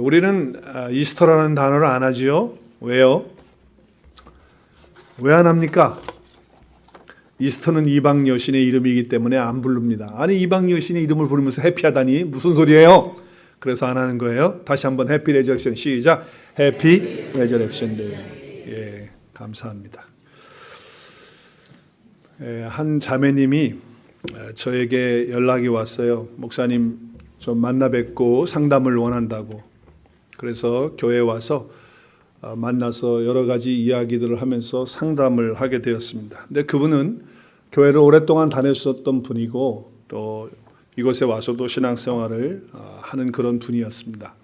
우리는 이스터라는 단어를 안 하지요. 왜요? 왜 안 합니까? 이스터는 이방 여신의 이름이기 때문에 안 부릅니다. 아니, 이방 여신의 이름을 부르면서 해피하다니 무슨 소리예요? 그래서 안 하는 거예요. 다시 한번 해피 레저렉션 시작. 해피 레저렉션 데이. 예, 감사합니다. 한 자매님이 저에게 연락이 왔어요. 목사님, 좀 만나 뵙고 상담을 원한다고. 그래서 교회에 와서 만나서 여러 가지 이야기들을 하면서 상담을 하게 되었습니다. 근데 그분은 교회를 오랫동안 다녔었던 분이고 또 이곳에 와서도 신앙생활을 하는 그런 분이었습니다.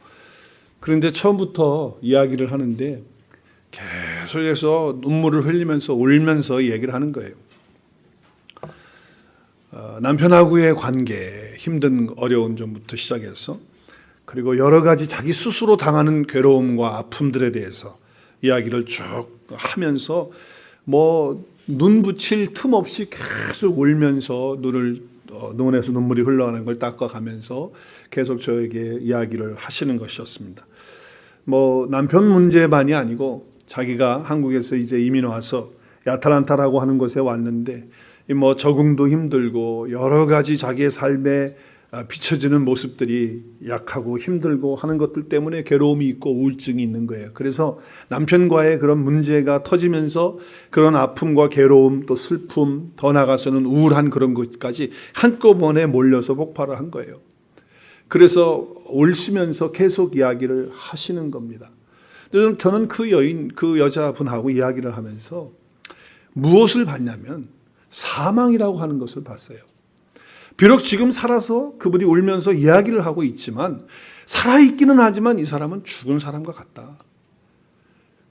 그런데 처음부터 이야기를 하는데 계속해서 눈물을 흘리면서 울면서 얘기를 하는 거예요. 남편하고의 관계, 힘든 어려운 점부터 시작해서 그리고 여러 가지 자기 스스로 당하는 괴로움과 아픔들에 대해서 이야기를 쭉 하면서 눈 붙일 틈 없이 계속 울면서 눈에서 눈물이 흘러가는 걸 닦아가면서 계속 저에게 이야기를 하시는 것이었습니다. 남편 문제만이 아니고 자기가 한국에서 이제 이민 와서 야탈란타라고 하는 곳에 왔는데 적응도 힘들고 여러 가지 자기의 삶에 비춰지는 모습들이 약하고 힘들고 하는 것들 때문에 괴로움이 있고 우울증이 있는 거예요. 그래서 남편과의 그런 문제가 터지면서 그런 아픔과 괴로움 또 슬픔 더 나아가서는 우울한 그런 것까지 한꺼번에 몰려서 폭발을 한 거예요. 그래서 울시면서 계속 이야기를 하시는 겁니다. 저는 그 여자분하고 이야기를 하면서 무엇을 봤냐면 사망이라고 하는 것을 봤어요. 비록 지금 살아서 그분이 울면서 이야기를 하고 있지만 살아있기는 하지만 이 사람은 죽은 사람과 같다.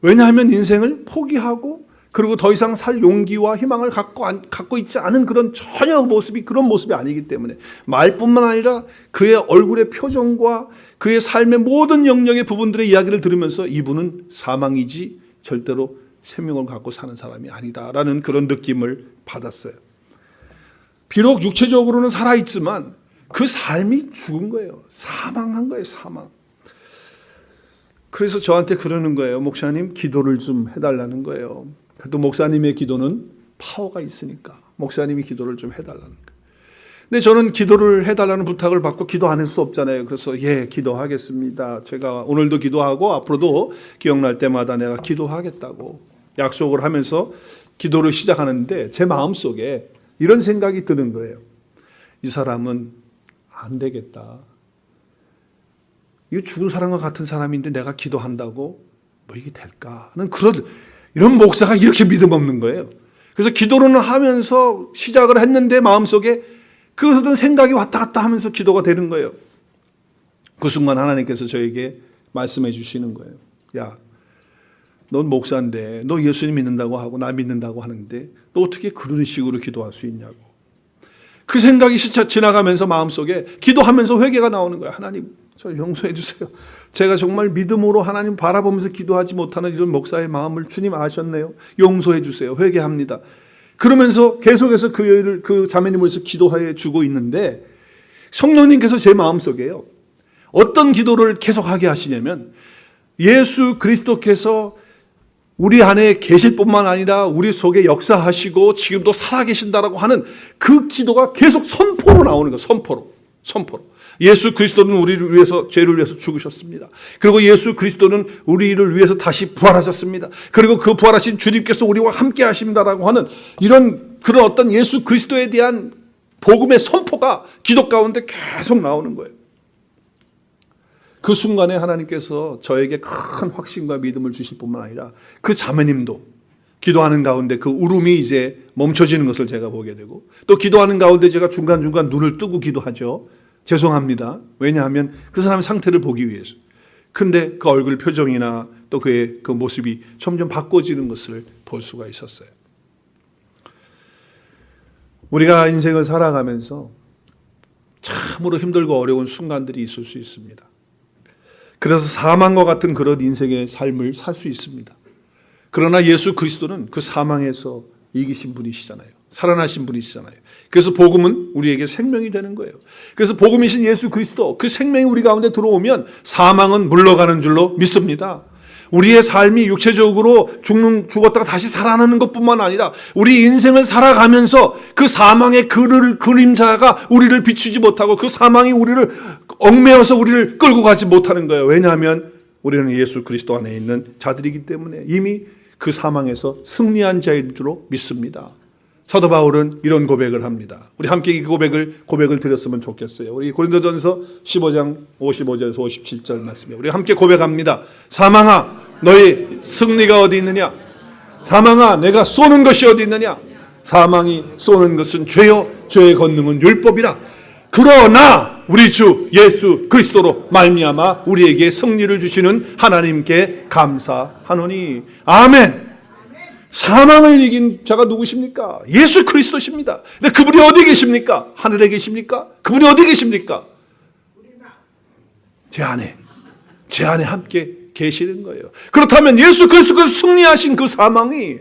왜냐하면 인생을 포기하고 그리고 더 이상 살 용기와 희망을 갖고 있지 않은 그런 전혀 그런 모습이 아니기 때문에 말뿐만 아니라 그의 얼굴의 표정과 그의 삶의 모든 영역의 부분들의 이야기를 들으면서 이분은 사망이지 절대로 생명을 갖고 사는 사람이 아니다라는 그런 느낌을 받았어요. 비록 육체적으로는 살아있지만 그 삶이 죽은 거예요. 사망한 거예요. 사망. 그래서 저한테 그러는 거예요. 목사님, 기도를 좀 해달라는 거예요. 또 목사님의 기도는 파워가 있으니까 목사님이 기도를 좀 해달라는 거예요. 근데 저는 기도를 해달라는 부탁을 받고 기도 안 할 수 없잖아요. 그래서 기도하겠습니다. 제가 오늘도 기도하고 앞으로도 기억날 때마다 내가 기도하겠다고 약속을 하면서 기도를 시작하는데 제 마음속에 이런 생각이 드는 거예요. 이 사람은 안 되겠다. 이거 죽은 사람과 같은 사람인데 내가 기도한다고 이게 될까? 하는 이런 목사가 이렇게 믿음 없는 거예요. 그래서 기도를 하면서 시작을 했는데 마음속에 그것에 대한 생각이 왔다 갔다 하면서 기도가 되는 거예요. 그 순간 하나님께서 저에게 말씀해 주시는 거예요. 야, 넌 목사인데 너 예수님 믿는다고 하고 나 믿는다고 하는데 너 어떻게 그런 식으로 기도할 수 있냐고. 그 생각이 지나가면서 마음속에 기도하면서 회개가 나오는 거야. 하나님, 저 용서해 주세요. 제가 정말 믿음으로 하나님 바라보면서 기도하지 못하는 이런 목사의 마음을 주님 아셨네요. 용서해 주세요. 회개합니다. 그러면서 계속해서 그 자매님을 위해서 기도해 주고 있는데 성령님께서 제 마음속에요. 어떤 기도를 계속하게 하시냐면 예수 그리스도께서 우리 안에 계실 뿐만 아니라 우리 속에 역사하시고 지금도 살아계신다라고 하는 그 기도가 계속 선포로 나오는 거예요. 선포로. 예수 그리스도는 우리를 위해서, 죄를 위해서 죽으셨습니다. 그리고 예수 그리스도는 우리를 위해서 다시 부활하셨습니다. 그리고 그 부활하신 주님께서 우리와 함께 하십니다라고 하는 그런 어떤 예수 그리스도에 대한 복음의 선포가 기도 가운데 계속 나오는 거예요. 그 순간에 하나님께서 저에게 큰 확신과 믿음을 주실 뿐만 아니라 그 자매님도 기도하는 가운데 그 울음이 이제 멈춰지는 것을 제가 보게 되고 또 기도하는 가운데 제가 중간중간 눈을 뜨고 기도하죠. 죄송합니다. 왜냐하면 그 사람의 상태를 보기 위해서. 근데 그 얼굴 표정이나 또 그의 그 모습이 점점 바꿔지는 것을 볼 수가 있었어요. 우리가 인생을 살아가면서 참으로 힘들고 어려운 순간들이 있을 수 있습니다. 그래서 사망과 같은 그런 인생의 삶을 살 수 있습니다. 그러나 예수 그리스도는 그 사망에서 이기신 분이시잖아요. 살아나신 분이시잖아요. 그래서 복음은 우리에게 생명이 되는 거예요. 그래서 복음이신 예수 그리스도, 그 생명이 우리 가운데 들어오면 사망은 물러가는 줄로 믿습니다. 우리의 삶이 육체적으로 죽었다가 다시 살아나는 것뿐만 아니라 우리 인생을 살아가면서 그 사망의 그림자가 우리를 비추지 못하고 그 사망이 우리를 얽매여서 우리를 끌고 가지 못하는 거예요. 왜냐하면 우리는 예수 그리스도 안에 있는 자들이기 때문에 이미 그 사망에서 승리한 자인 줄로 믿습니다. 사도 바울은 이런 고백을 합니다. 우리 함께 이 고백을 드렸으면 좋겠어요. 우리 고린도전서 15장 55절에서 57절 말씀이에요. 우리 함께 고백합니다. 사망아, 너의 승리가 어디 있느냐? 사망아, 내가 쏘는 것이 어디 있느냐? 사망이 쏘는 것은 죄요, 죄의 권능은 율법이라. 그러나 우리 주 예수 그리스도로 말미암아 우리에게 승리를 주시는 하나님께 감사하노니. 아멘. 사망을 이긴 자가 누구십니까? 예수 그리스도십니다. 근데 그분이 어디 계십니까? 하늘에 계십니까? 그분이 어디 계십니까? 제 안에 함께 계시는 거예요. 그렇다면 예수 그리스도께서 승리하신 그 사망이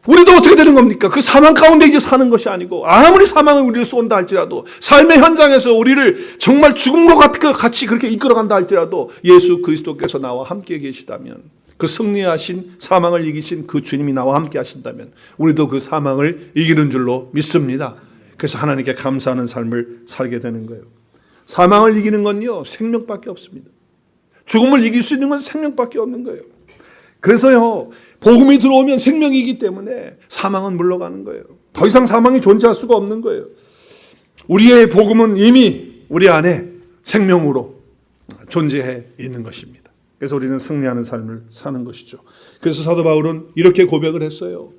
우리도 어떻게 되는 겁니까? 그 사망 가운데 이제 사는 것이 아니고, 아무리 사망을 우리를 쏜다 할지라도, 삶의 현장에서 우리를 정말 죽음과 같이 그렇게 이끌어간다 할지라도 예수 그리스도께서 나와 함께 계시다면, 그 승리하신 사망을 이기신 그 주님이 나와 함께 하신다면 우리도 그 사망을 이기는 줄로 믿습니다. 그래서 하나님께 감사하는 삶을 살게 되는 거예요. 사망을 이기는 건요, 생명밖에 없습니다. 죽음을 이길 수 있는 건 생명밖에 없는 거예요. 그래서요, 복음이 들어오면 생명이기 때문에 사망은 물러가는 거예요. 더 이상 사망이 존재할 수가 없는 거예요. 우리의 복음은 이미 우리 안에 생명으로 존재해 있는 것입니다. 그래서 우리는 승리하는 삶을 사는 것이죠. 그래서 사도 바울은 이렇게 고백을 했어요.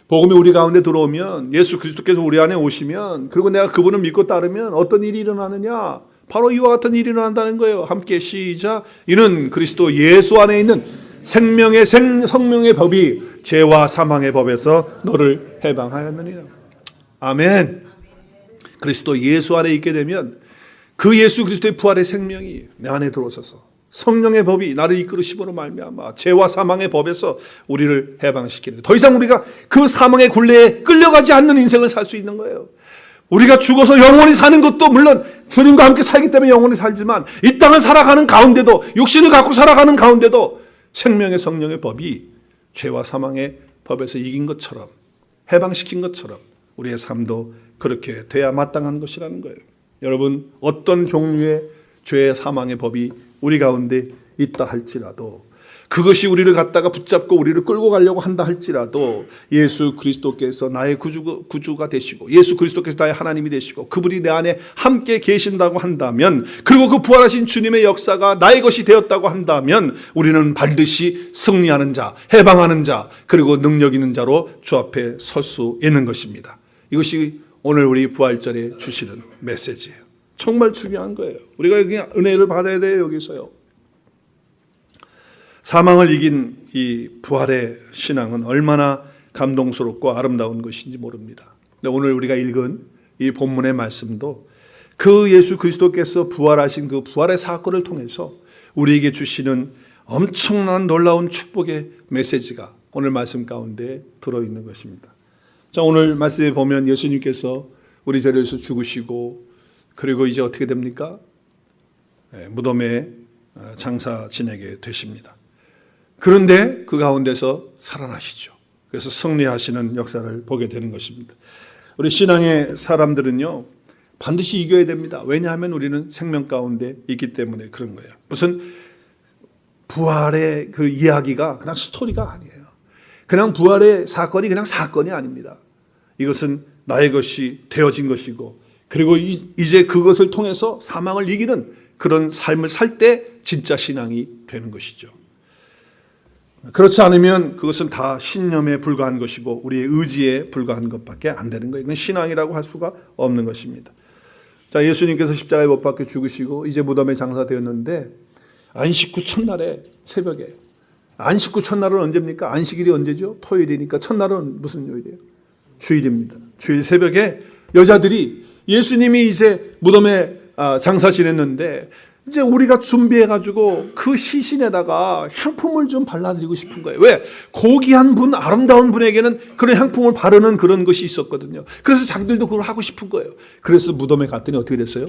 복음이 우리 가운데 들어오면, 예수 그리스도께서 우리 안에 오시면, 그리고 내가 그분을 믿고 따르면 어떤 일이 일어나느냐? 바로 이와 같은 일이 일어난다는 거예요. 함께 시작. 이는 그리스도 예수 안에 있는 성령의 법이 죄와 사망의 법에서 너를 해방하였느니라. 아멘. 그리스도 예수 안에 있게 되면 그 예수 그리스도의 부활의 생명이 내 안에 들어오셔서 성령의 법이 나를 이끌으심으로 말미암아 죄와 사망의 법에서 우리를 해방시키는, 더 이상 우리가 그 사망의 굴레에 끌려가지 않는 인생을 살 수 있는 거예요. 우리가 죽어서 영원히 사는 것도 물론 주님과 함께 살기 때문에 영원히 살지만, 이 땅을 살아가는 가운데도, 육신을 갖고 살아가는 가운데도 생명의 성령의 법이 죄와 사망의 법에서 이긴 것처럼, 해방시킨 것처럼 우리의 삶도 그렇게 돼야 마땅한 것이라는 거예요. 여러분, 어떤 종류의 죄의 사망의 법이 우리 가운데 있다 할지라도, 그것이 우리를 갖다가 붙잡고 우리를 끌고 가려고 한다 할지라도, 예수 그리스도께서 나의 구주가 되시고, 예수 그리스도께서 나의 하나님이 되시고, 그분이 내 안에 함께 계신다고 한다면, 그리고 그 부활하신 주님의 역사가 나의 것이 되었다고 한다면, 우리는 반드시 승리하는 자, 해방하는 자, 그리고 능력 있는 자로 주 앞에 설 수 있는 것입니다. 이것이 오늘 우리 부활절에 주시는 메시지예요. 정말 중요한 거예요. 우리가 그냥 은혜를 받아야 돼요. 여기서요. 사망을 이긴 이 부활의 신앙은 얼마나 감동스럽고 아름다운 것인지 모릅니다. 근데 오늘 우리가 읽은 이 본문의 말씀도 그 예수 그리스도께서 부활하신 그 부활의 사건을 통해서 우리에게 주시는 엄청난 놀라운 축복의 메시지가 오늘 말씀 가운데 들어있는 것입니다. 자, 오늘 말씀에 보면 예수님께서 우리 자리에서 죽으시고, 그리고 이제 어떻게 됩니까? 무덤에 장사 지내게 되십니다. 그런데 그 가운데서 살아나시죠. 그래서 승리하시는 역사를 보게 되는 것입니다. 우리 신앙의 사람들은요, 반드시 이겨야 됩니다. 왜냐하면 우리는 생명 가운데 있기 때문에 그런 거예요. 무슨 부활의 그 이야기가 그냥 스토리가 아니에요. 그냥 부활의 사건이 그냥 사건이 아닙니다. 이것은 나의 것이 되어진 것이고, 그리고 이제 그것을 통해서 사망을 이기는 그런 삶을 살 때 진짜 신앙이 되는 것이죠. 그렇지 않으면 그것은 다 신념에 불과한 것이고 우리의 의지에 불과한 것밖에 안 되는 거예요. 이건 신앙이라고 할 수가 없는 것입니다. 자, 예수님께서 십자가에 못 박혀 죽으시고 이제 무덤에 장사되었는데, 안식 후 첫날에 새벽에, 안식 후 첫날은 언제입니까? 안식일이 언제죠? 토요일이니까 첫날은 무슨 요일이에요? 주일입니다. 주일 새벽에 여자들이 예수님이 이제 무덤에 장사 지냈는데 이제 우리가 준비해가지고 그 시신에다가 향품을 좀 발라드리고 싶은 거예요. 왜? 고귀한 분, 아름다운 분에게는 그런 향품을 바르는 그런 것이 있었거든요. 그래서 자기들도 그걸 하고 싶은 거예요. 그래서 무덤에 갔더니 어떻게 됐어요?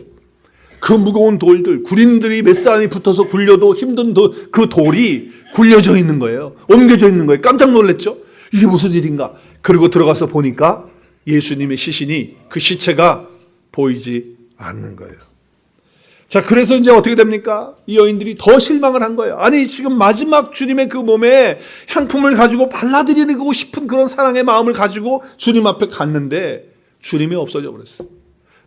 그 무거운 돌들, 군인들이 몇 사람이 붙어서 굴려도 힘든 그 돌이 굴려져 있는 거예요. 옮겨져 있는 거예요. 깜짝 놀랐죠? 이게 무슨 일인가? 그리고 들어가서 보니까 예수님의 시신이, 그 시체가 보이지 않는 거예요. 자, 그래서 이제 어떻게 됩니까? 이 여인들이 더 실망을 한 거예요. 아니, 지금 마지막 주님의 그 몸에 향품을 가지고 발라드리고 싶은 그런 사랑의 마음을 가지고 주님 앞에 갔는데 주님이 없어져 버렸어요.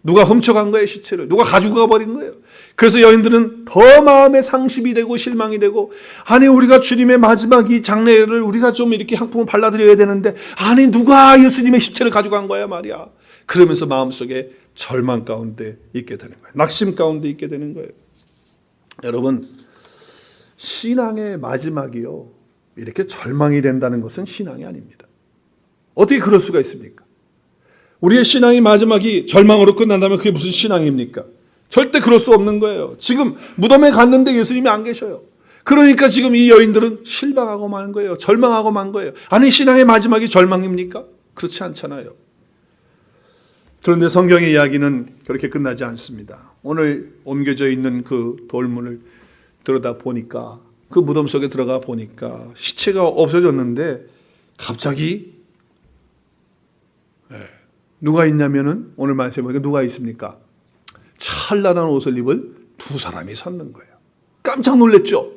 누가 훔쳐간 거예요, 시체를. 누가 가지고 가버린 거예요. 그래서 여인들은 더 마음에 상심이 되고 실망이 되고, 아니, 우리가 주님의 마지막 이 장례를 우리가 좀 이렇게 향품을 발라드려야 되는데, 아니, 누가 예수님의 시체를 가지고 간 거야 말이야. 그러면서 마음속에 절망 가운데 있게 되는 거예요. 낙심 가운데 있게 되는 거예요. 여러분, 신앙의 마지막이요, 이렇게 절망이 된다는 것은 신앙이 아닙니다. 어떻게 그럴 수가 있습니까? 우리의 신앙의 마지막이 절망으로 끝난다면 그게 무슨 신앙입니까? 절대 그럴 수 없는 거예요. 지금 무덤에 갔는데 예수님이 안 계셔요. 그러니까 지금 이 여인들은 실망하고 만 거예요. 절망하고 만 거예요. 아니, 신앙의 마지막이 절망입니까? 그렇지 않잖아요. 그런데 성경의 이야기는 그렇게 끝나지 않습니다. 오늘 옮겨져 있는 그 돌문을 들여다 보니까, 그 무덤 속에 들어가 보니까 시체가 없어졌는데 갑자기 누가 있냐면은, 오늘 말씀에 보니까 누가 있습니까? 찬란한 옷을 입은 두 사람이 섰는 거예요. 깜짝 놀랐죠?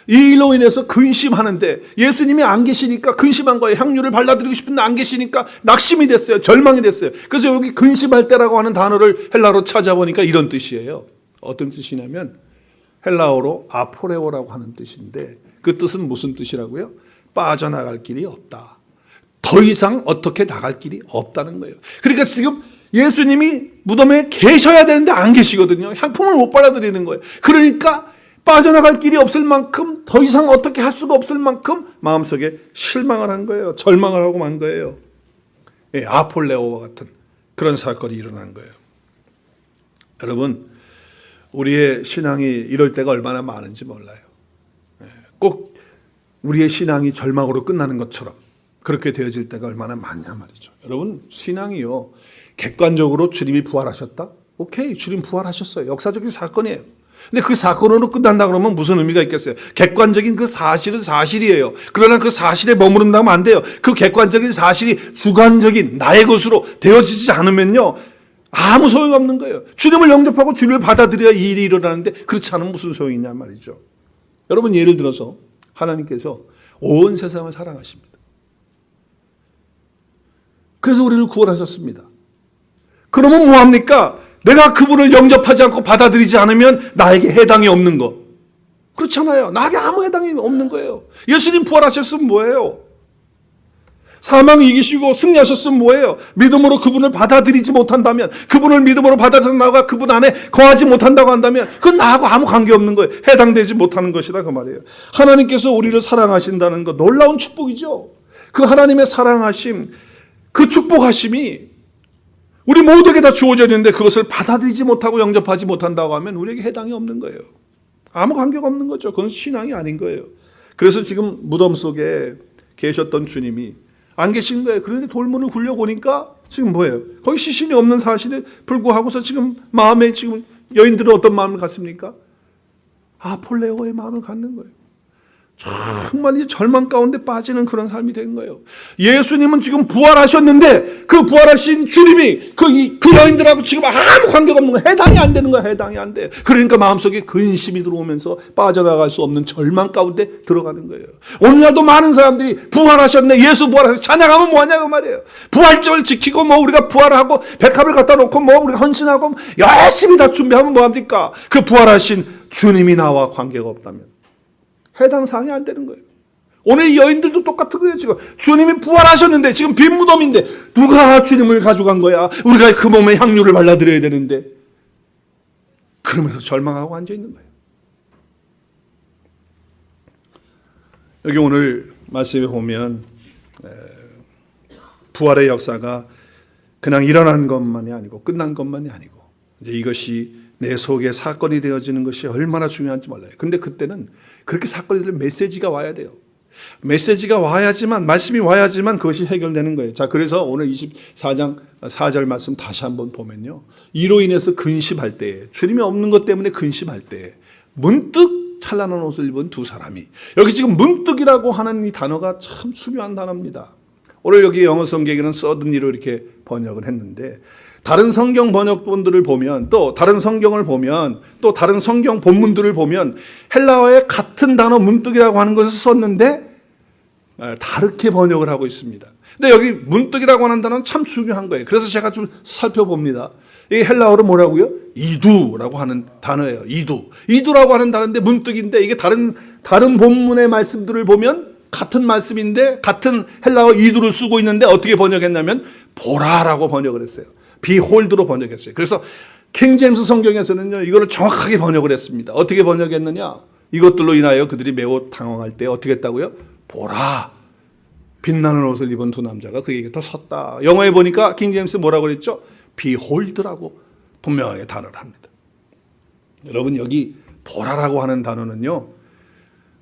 이 일로 인해서 근심하는데 예수님이 안 계시니까 근심한 거예요. 향유를 발라드리고 싶은데 안 계시니까 낙심이 됐어요. 절망이 됐어요. 그래서 여기 근심할 때라고 하는 단어를 헬라어로 찾아보니까 이런 뜻이에요. 어떤 뜻이냐면 헬라어로 아포레오라고 하는 뜻인데, 그 뜻은 무슨 뜻이라고요? 빠져나갈 길이 없다. 더 이상 어떻게 나갈 길이 없다는 거예요. 그러니까 지금 예수님이 무덤에 계셔야 되는데 안 계시거든요. 향품을 못 발라드리는 거예요. 그러니까 빠져나갈 길이 없을 만큼, 더 이상 어떻게 할 수가 없을 만큼 마음속에 실망을 한 거예요. 절망을 하고 만 거예요. 예, 아폴레오와 같은 그런 사건이 일어난 거예요. 여러분, 우리의 신앙이 이럴 때가 얼마나 많은지 몰라요. 꼭 우리의 신앙이 절망으로 끝나는 것처럼 그렇게 되어질 때가 얼마나 많냐 말이죠. 여러분, 신앙이요, 객관적으로 주님이 부활하셨다? 오케이, 주님 부활하셨어요. 역사적인 사건이에요. 근데 그 사건으로 끝난다 그러면 무슨 의미가 있겠어요? 객관적인 그 사실은 사실이에요. 그러나 그 사실에 머무른다면 안 돼요. 그 객관적인 사실이 주관적인 나의 것으로 되어지지 않으면요, 아무 소용이 없는 거예요. 주님을 영접하고 주님을 받아들여야 이 일이 일어나는데, 그렇지 않으면 무슨 소용이냐 말이죠. 여러분, 예를 들어서 하나님께서 온 세상을 사랑하십니다. 그래서 우리를 구원하셨습니다. 그러면 뭐합니까? 내가 그분을 영접하지 않고 받아들이지 않으면 나에게 해당이 없는 것. 그렇잖아요. 나에게 아무 해당이 없는 거예요. 예수님 부활하셨으면 뭐예요? 사망을 이기시고 승리하셨으면 뭐예요? 믿음으로 그분을 받아들이지 못한다면, 그분을 믿음으로 받아들여나가 그분 안에 거하지 못한다고 한다면, 그건 나하고 아무 관계없는 거예요. 해당되지 못하는 것이다, 그 말이에요. 하나님께서 우리를 사랑하신다는 것, 놀라운 축복이죠. 그 하나님의 사랑하심, 그 축복하심이 우리 모두에게 다 주어져 있는데 그것을 받아들이지 못하고 영접하지 못한다고 하면 우리에게 해당이 없는 거예요. 아무 관계가 없는 거죠. 그건 신앙이 아닌 거예요. 그래서 지금 무덤 속에 계셨던 주님이 안 계신 거예요. 그런데 돌문을 굴려보니까 지금 뭐예요? 거기 시신이 없는 사실에 불구하고서 지금 마음에, 지금 여인들은 어떤 마음을 갖습니까? 아폴레오의 마음을 갖는 거예요. 정말 이 절망 가운데 빠지는 그런 삶이 된 거예요. 예수님은 지금 부활하셨는데 그 부활하신 주님이 그 여인들하고 지금 아무 관계가 없는 거예요. 해당이 안 되는 거예요. 해당이 안 돼요. 그러니까 마음속에 근심이 들어오면서 빠져나갈 수 없는 절망 가운데 들어가는 거예요. 오늘날도 많은 사람들이 부활하셨네, 예수 부활하셨네, 찬양하면 뭐하냐고 말이에요. 부활절을 지키고 뭐 우리가 부활하고 백합을 갖다 놓고 뭐 우리가 헌신하고 열심히 다 준비하면 뭐합니까? 그 부활하신 주님이 나와 관계가 없다면 해당 사항이 안 되는 거예요. 오늘 이 여인들도 똑같은 거예요. 지금 주님이 부활하셨는데 지금 빈 무덤인데 누가 주님을 가져간 거야? 우리가 그 몸에 향유를 발라드려야 되는데, 그러면서 절망하고 앉아 있는 거예요. 여기 오늘 말씀에 보면 부활의 역사가 그냥 일어난 것만이 아니고 끝난 것만이 아니고, 이제 이것이 내 속에 사건이 되어지는 것이 얼마나 중요한지 몰라요. 근데 그때는 그렇게 사건이 될 메시지가 와야 돼요. 메시지가 와야지만, 말씀이 와야지만 그것이 해결되는 거예요. 자, 그래서 오늘 24장 4절 말씀 다시 한번 보면요. 이로 인해서 근심할 때에, 주님이 없는 것 때문에 근심할 때에 문득 찬란한 옷을 입은 두 사람이, 여기 지금 문득이라고 하는 이 단어가 참 중요한 단어입니다. 오늘 여기 영어 성경에는 suddenly로 이렇게 번역을 했는데, 다른 성경 번역본들을 보면, 또 다른 성경을 보면, 또 다른 성경 본문들을 보면 헬라어의 같은 단어 문득이라고 하는 것을 썼는데 다르게 번역을 하고 있습니다. 근데 여기 문득이라고 하는 단어는 참 중요한 거예요. 그래서 제가 좀 살펴봅니다. 이게 헬라어로 뭐라고요? 이두라고 하는 단어예요. 이두라고 하는 단어인데 문득인데, 이게 다른 본문의 말씀들을 보면 같은 말씀인데 같은 헬라어 이두를 쓰고 있는데 어떻게 번역했냐면 보라라고 번역을 했어요. behold로 번역했어요. 그래서 킹제임스 성경에서는요, 이거를 정확하게 번역을 했습니다. 어떻게 번역했느냐? 이것들로 인하여 그들이 매우 당황할 때 어떻게 했다고요? 보라, 빛나는 옷을 입은 두 남자가 그에게 더 섰다. 영어에 보니까 킹제임스 뭐라고 그랬죠? behold라고 분명하게 단어를 합니다. 여러분, 여기 보라라고 하는 단어는요,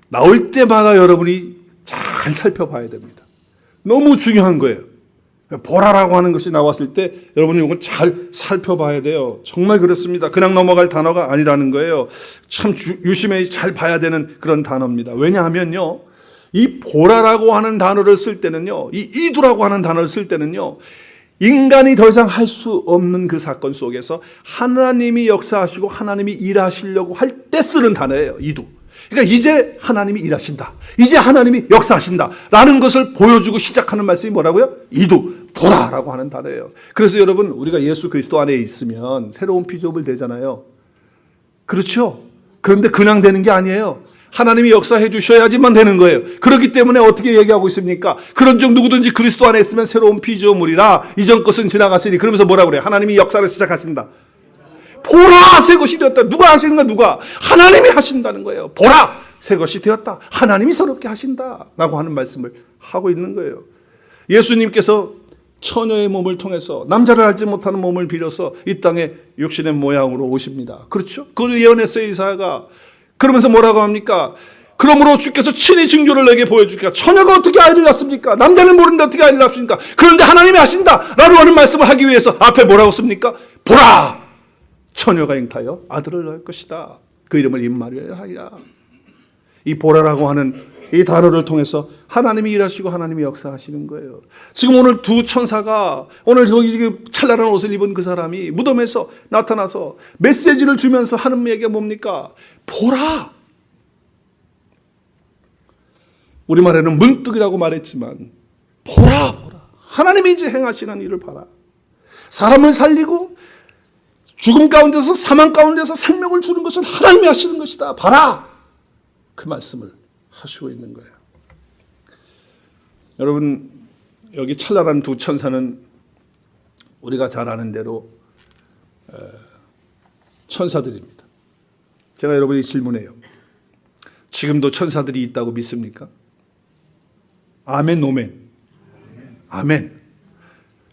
나올 때마다 여러분이 잘 살펴봐야 됩니다. 너무 중요한 거예요. 보라라고 하는 것이 나왔을 때 여러분이 이거 잘 살펴봐야 돼요. 정말 그렇습니다. 그냥 넘어갈 단어가 아니라는 거예요. 참 유심히 잘 봐야 되는 그런 단어입니다. 왜냐하면요, 이 보라라고 하는 단어를 쓸 때는요, 이 이두라고 하는 단어를 쓸 때는요, 인간이 더 이상 할 수 없는 그 사건 속에서 하나님이 역사하시고 하나님이 일하시려고 할 때 쓰는 단어예요. 이두. 그러니까 이제 하나님이 일하신다, 이제 하나님이 역사하신다 라는 것을 보여주고 시작하는 말씀이 뭐라고요? 이두, 보라라고 하는 단어예요. 그래서 여러분, 우리가 예수 그리스도 안에 있으면 새로운 피조물 되잖아요. 그렇죠? 그런데 그냥 되는 게 아니에요. 하나님이 역사해 주셔야지만 되는 거예요. 그렇기 때문에 어떻게 얘기하고 있습니까? 그런 중 누구든지 그리스도 안에 있으면 새로운 피조물이라, 이전 것은 지나갔으니. 그러면서 뭐라고 그래요? 하나님이 역사를 시작하신다. 보라, 새 것이 되었다. 누가 하시는 거야? 누가? 하나님이 하신다는 거예요. 보라, 새 것이 되었다. 하나님이 새롭게 하신다 라고 하는 말씀을 하고 있는 거예요. 예수님께서 처녀의 몸을 통해서 남자를 알지 못하는 몸을 빌어서 이 땅에 육신의 모양으로 오십니다. 그렇죠? 그걸 예언했어요, 이사야가. 그러면서 뭐라고 합니까? 그러므로 주께서 친히 징조를 내게 보여주니까, 처녀가 어떻게 아이를 낳습니까? 남자는 모르는데 어떻게 아이를 낳습니까? 그런데 하나님이 하신다 라고 하는 말씀을 하기 위해서 앞에 뭐라고 씁니까? 보라, 처녀가 잉타여 아들을 낳을 것이다. 그 이름을 임마누엘 하리라. 이 보라라고 하는 이 단어를 통해서 하나님이 일하시고 하나님이 역사하시는 거예요. 지금 오늘 두 천사가, 오늘 저기 지금 찬란한 옷을 입은 그 사람이 무덤에서 나타나서 메시지를 주면서 하는 얘기가 뭡니까? 보라. 우리말에는 문득이라고 말했지만 보라. 하나님이 이제 행하시는 일을 봐라. 사람을 살리고 죽음 가운데서, 사망 가운데서 생명을 주는 것은 하나님이 하시는 것이다. 봐라. 그 말씀을 하시고 있는 거예요. 여러분, 여기 찬란한 두 천사는 우리가 잘 아는 대로 천사들입니다. 제가 여러분에게 질문해요. 지금도 천사들이 있다고 믿습니까? 아멘, 노멘. 아멘.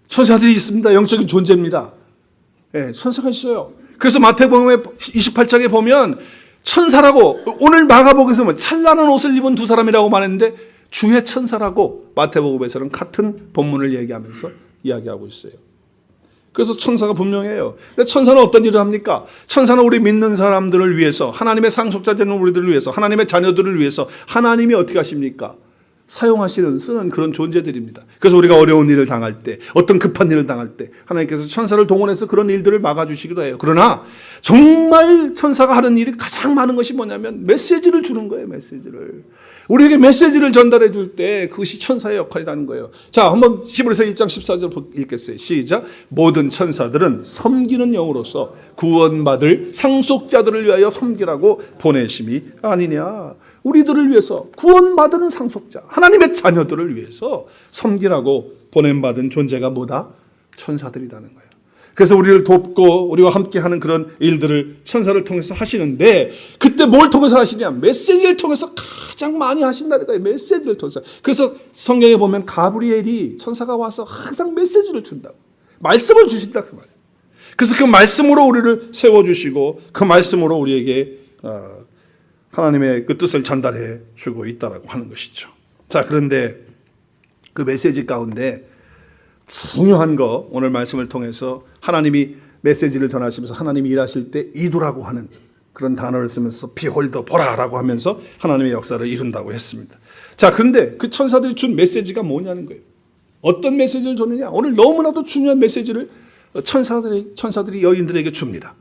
천사들이 있습니다. 영적인 존재입니다. 네, 천사가 있어요. 그래서 마태복음 28장에 보면 천사라고, 오늘 마가복음에서 뭐 찬란한 옷을 입은 두 사람이라고 말했는데 주의 천사라고 마태복음에서는 같은 본문을 얘기하면서 이야기하고 있어요. 그래서 천사가 분명해요. 근데 천사는 어떤 일을 합니까? 천사는 우리 믿는 사람들을 위해서, 하나님의 상속자 되는 우리들을 위해서, 하나님의 자녀들을 위해서 하나님이 어떻게 하십니까? 쓰는 그런 존재들입니다. 그래서 우리가 어려운 일을 당할 때, 어떤 급한 일을 당할 때 하나님께서 천사를 동원해서 그런 일들을 막아주시기도 해요. 그러나 정말 천사가 하는 일이 가장 많은 것이 뭐냐면 메시지를 주는 거예요. 메시지를. 우리에게 메시지를 전달해 줄 때 그것이 천사의 역할이라는 거예요. 자, 한번 히브리서 1장 14절 읽겠어요. 시작. 모든 천사들은 섬기는 영으로서 구원받을 상속자들을 위하여 섬기라고 보내심이 아니냐. 우리들을 위해서, 구원받은 상속자, 하나님의 자녀들을 위해서 섬기라고 보냄받은 존재가 뭐다? 천사들이라는 거예요. 그래서 우리를 돕고 우리와 함께하는 그런 일들을 천사를 통해서 하시는데, 그때 뭘 통해서 하시냐? 메시지를 통해서 가장 많이 하신다는 거예요. 메시지를 통해서. 그래서 성경에 보면 가브리엘이, 천사가 와서 항상 메시지를 준다고, 말씀을 주신다 그 말이에요. 그래서 그 말씀으로 우리를 세워주시고 그 말씀으로 우리에게 하나님의 그 뜻을 전달해 주고 있다라고 하는 것이죠. 자, 그런데 그 메시지 가운데 중요한 거, 오늘 말씀을 통해서 하나님이 메시지를 전하시면서 하나님이 일하실 때 이두라고 하는 그런 단어를 쓰면서 비홀더 보라라고 하면서 하나님의 역사를 이룬다고 했습니다. 자, 그런데 그 천사들이 준 메시지가 뭐냐는 거예요. 어떤 메시지를 줬느냐? 오늘 너무나도 중요한 메시지를 천사들이 여인들에게 줍니다.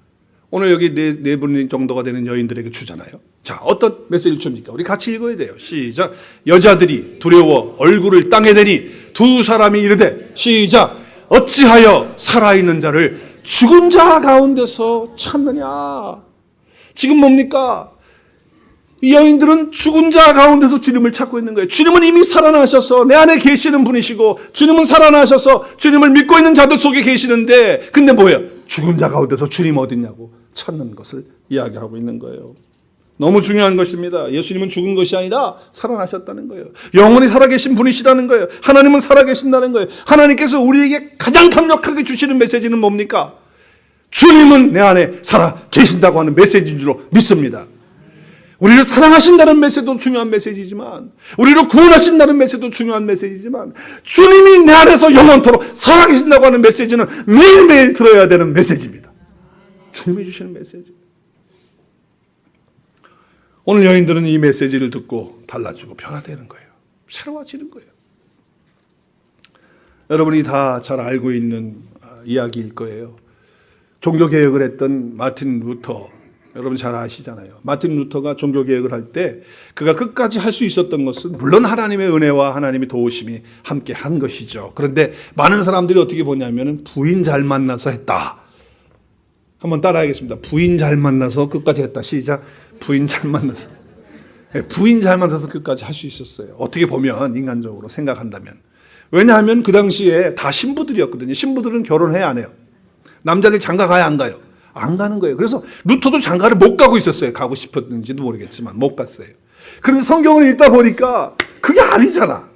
오늘 여기 네 분 정도가 되는 여인들에게 주잖아요. 자, 어떤 메시지를 줍니까? 우리 같이 읽어야 돼요. 시작. 여자들이 두려워 얼굴을 땅에 대니 두 사람이 이르되, 시작. 어찌하여 살아있는 자를 죽은 자 가운데서 찾느냐? 지금 뭡니까? 이 여인들은 죽은 자 가운데서 주님을 찾고 있는 거예요. 주님은 이미 살아나셔서 내 안에 계시는 분이시고, 주님은 살아나셔서 주님을 믿고 있는 자들 속에 계시는데, 근데 뭐예요? 죽은 자 가운데서 주님 어딨냐고 찾는 것을 이야기하고 있는 거예요. 너무 중요한 것입니다. 예수님은 죽은 것이 아니라 살아나셨다는 거예요. 영원히 살아계신 분이시라는 거예요. 하나님은 살아계신다는 거예요. 하나님께서 우리에게 가장 강력하게 주시는 메시지는 뭡니까? 주님은 내 안에 살아계신다고 하는 메시지인 줄로 믿습니다. 우리를 사랑하신다는 메시지도 중요한 메시지지만, 우리를 구원하신다는 메시지도 중요한 메시지지만, 주님이 내 안에서 영원토록 살아계신다고 하는 메시지는 매일매일 들어야 되는 메시지입니다. 주님이 주시는 메시지. 오늘 여인들은 이 메시지를 듣고 달라지고 변화되는 거예요. 새로워지는 거예요. 여러분이 다 잘 알고 있는 이야기일 거예요. 종교개혁을 했던 마틴 루터, 여러분 잘 아시잖아요. 마틴 루터가 종교개혁을 할 때 그가 끝까지 할 수 있었던 것은 물론 하나님의 은혜와 하나님의 도우심이 함께 한 것이죠. 그런데 많은 사람들이 어떻게 보냐면 부인 잘 만나서 했다. 한번 따라하겠습니다. 부인 잘 만나서 끝까지 했다. 시작. 부인 잘 만나서. 부인 잘 만나서 끝까지 할 수 있었어요. 어떻게 보면 인간적으로 생각한다면. 왜냐하면 그 당시에 다 신부들이었거든요. 신부들은 결혼해야 안 해요. 남자들 장가 가야 안 가요. 안 가는 거예요. 그래서 루터도 장가를 못 가고 있었어요. 가고 싶었는지도 모르겠지만 못 갔어요. 그런데 성경을 읽다 보니까 그게 아니잖아.